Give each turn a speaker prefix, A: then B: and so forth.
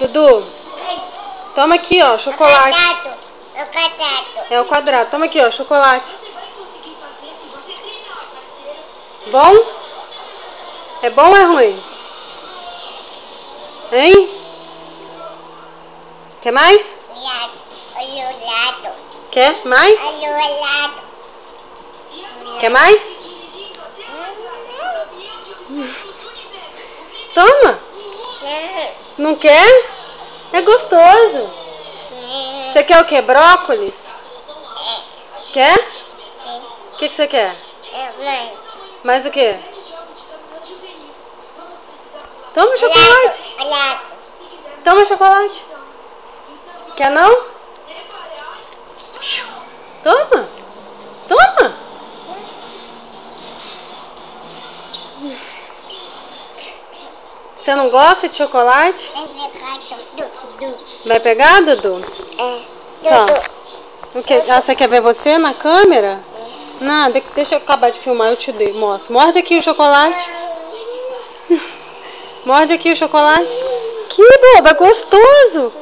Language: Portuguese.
A: Dudu, toma aqui, ó, chocolate.
B: É o quadrado.
A: É o quadrado. Toma aqui, ó, chocolate. Bom? É bom ou é ruim? Hein? Quer mais?
B: Olhado.
A: Quer mais?
B: Olhado.
A: Quer mais? Toma. Não quer? É gostoso. Você quer o quê? Brócolis? Quer? O que você quer? Mais o quê? Toma chocolate.
B: Olhado.
A: Toma chocolate. Quer não? Toma. Toma. Você não gosta de chocolate? Vai pegar, Dudu? Tá. Ah, você quer ver você na câmera? Não, deixa eu acabar de filmar, eu te mostro. Morde aqui o chocolate. Morde aqui o chocolate. Que boba, é gostoso.